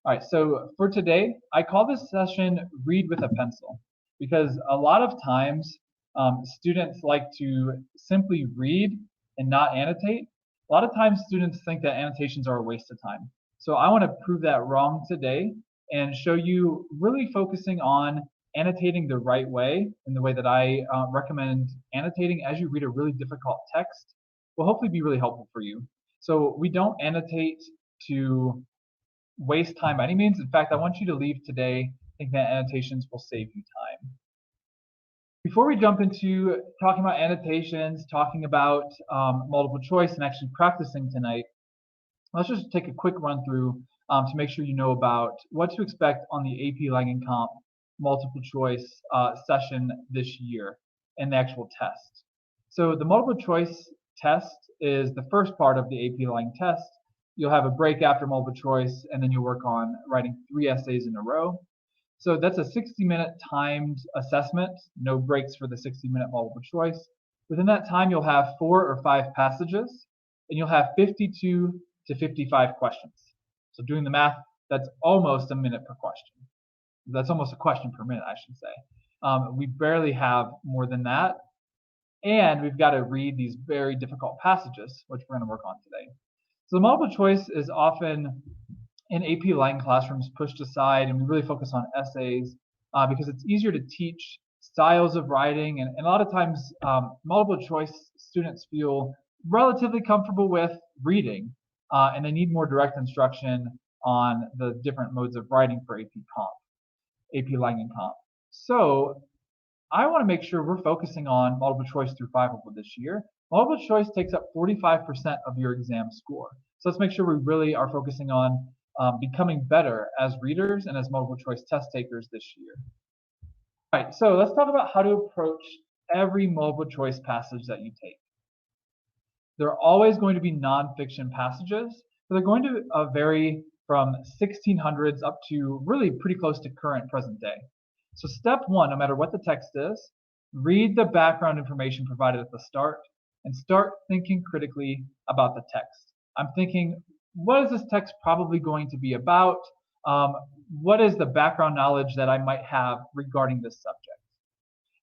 All right, so for today, I call this session Read with a Pencil because a lot of times students like to simply read and not annotate. A lot of times students think that annotations are a waste of time. So I want to prove that wrong today and show you really focusing on annotating the right way, in the way that I recommend annotating as you read a really difficult text will hopefully be really helpful for you. So we don't annotate to waste time by any means. In fact, I want you to leave today thinking that annotations will save you time. Before we jump into talking about annotations, talking about multiple choice, and actually practicing tonight, let's just take a quick run through to make sure you know about what to expect on the AP Langenkamp multiple choice session this year and the actual test. So the multiple choice test is the first part of the AP Lang test. You'll have a break after multiple choice, and then you'll work on writing 3 essays in a row. So that's a 60-minute timed assessment, no breaks for the 60-minute multiple choice. Within that time, you'll have 4 or 5 passages, and you'll have 52 to 55 questions. So doing the math, that's almost a minute per question. That's almost a question per minute, I should say. We barely have more than that, and we've got to read these very difficult passages, which we're going to work on today. So the multiple choice is often in AP Lang classrooms pushed aside, and we really focus on essays because it's easier to teach styles of writing, and a lot of times multiple choice students feel relatively comfortable with reading, and they need more direct instruction on the different modes of writing for AP Langenkamp. So I want to make sure we're focusing on multiple choice through 5 level this year. Multiple choice takes up 45% of your exam score. So let's make sure we really are focusing on becoming better as readers and as multiple choice test takers this year. All right, so let's talk about how to approach every multiple choice passage that you take. There are always going to be nonfiction passages, but they're going to vary from 1600s up to really pretty close to current present day. So step 1, no matter what the text is, read the background information provided at the start and start thinking critically about the text. I'm thinking, what is this text probably going to be about? What is the background knowledge that I might have regarding this subject?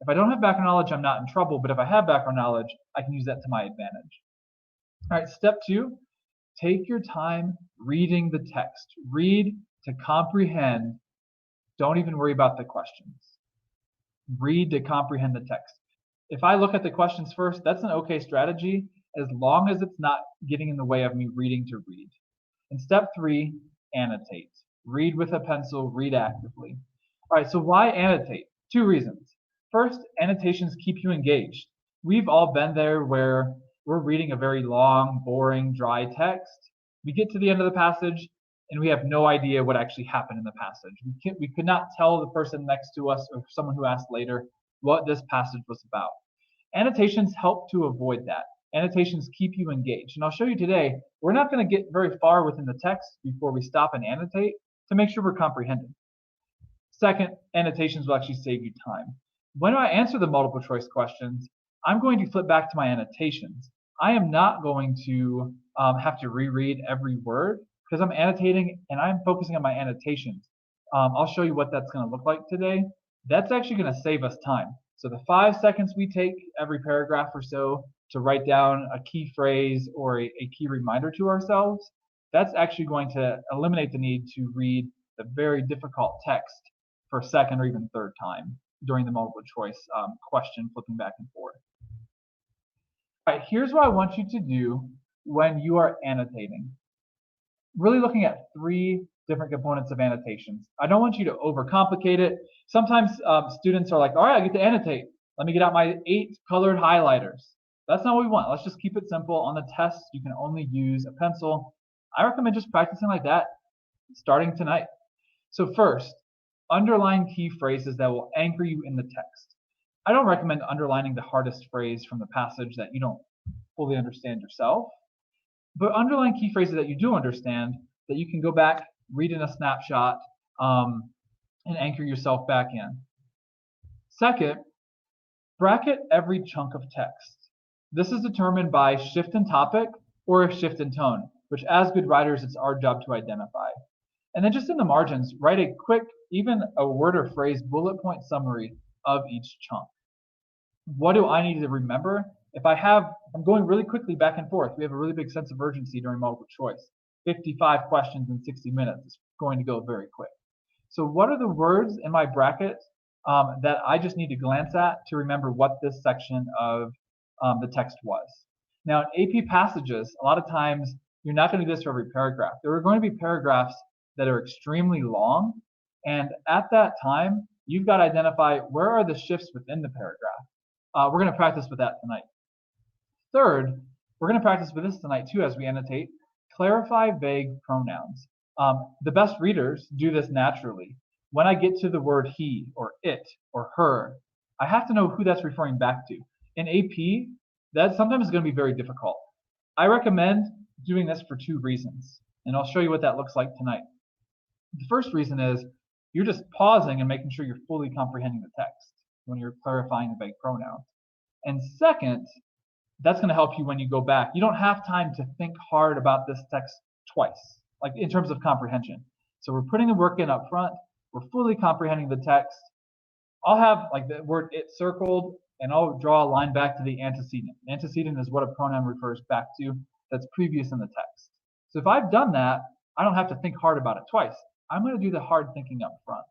If I don't have background knowledge, I'm not in trouble, but if I have background knowledge, I can use that to my advantage. All right, step 2, take your time reading the text. Read to comprehend. Don't even worry about the questions. Read to comprehend the text. If I look at the questions first, that's an okay strategy as long as it's not getting in the way of me reading to read. And step 3, annotate. Read with a pencil, read actively. All right, so why annotate? 2 reasons. First, annotations keep you engaged. We've all been there where we're reading a very long, boring, dry text. We get to the end of the passage and we have no idea what actually happened in the passage. We could not tell the person next to us or someone who asked later what this passage was about. Annotations help to avoid that. Annotations keep you engaged. And I'll show you today, we're not going to get very far within the text before we stop and annotate to make sure we're comprehending. Second, annotations will actually save you time. When I answer the multiple choice questions, I'm going to flip back to my annotations. I am not going to have to reread every word because I'm annotating and I'm focusing on my annotations. I'll show you what that's going to look like today. That's actually going to save us time. So the 5 seconds we take every paragraph or so to write down a key phrase or a key reminder to ourselves, that's actually going to eliminate the need to read the very difficult text for a second or even third time during the multiple choice question, flipping back and forth. All right, here's what I want you to do when you are annotating. Really looking at 3 different components of annotations. I don't want you to overcomplicate it. Sometimes students are like, all right, I get to annotate. Let me get out my 8 colored highlighters. That's not what we want. Let's just keep it simple. On the test, you can only use a pencil. I recommend just practicing like that starting tonight. So first, underline key phrases that will anchor you in the text. I don't recommend underlining the hardest phrase from the passage that you don't fully understand yourself, but underline key phrases that you do understand that you can go back, read in a snapshot, and anchor yourself back in. Second, bracket every chunk of text. This is determined by shift in topic or shift in tone, which as good writers, it's our job to identify. And then just in the margins, write a quick, even a word or phrase bullet point summary of each chunk. What do I need to remember? If I'm going really quickly back and forth, we have a really big sense of urgency during multiple choice. 55 questions in 60 minutes is going to go very quick. So what are the words in my bracket that I just need to glance at to remember what this section of the text was? Now, in AP passages, a lot of times you're not going to do this for every paragraph. There are going to be paragraphs that are extremely long, and at that time, you've got to identify where are the shifts within the paragraph. We're going to practice with that tonight. Third, we're going to practice with this tonight too as we annotate. Clarify vague pronouns. The best readers do this naturally. When I get to the word he or it or her, I have to know who that's referring back to. In AP, that sometimes is going to be very difficult. I recommend doing this for 2 reasons, and I'll show you what that looks like tonight. The first reason is you're just pausing and making sure you're fully comprehending the text when you're clarifying the vague pronouns. And second, that's going to help you when you go back. You don't have time to think hard about this text twice, like in terms of comprehension. So we're putting the work in up front. We're fully comprehending the text. I'll have like the word it circled, and I'll draw a line back to the antecedent. Antecedent is what a pronoun refers back to that's previous in the text. So if I've done that, I don't have to think hard about it twice. I'm going to do the hard thinking up front.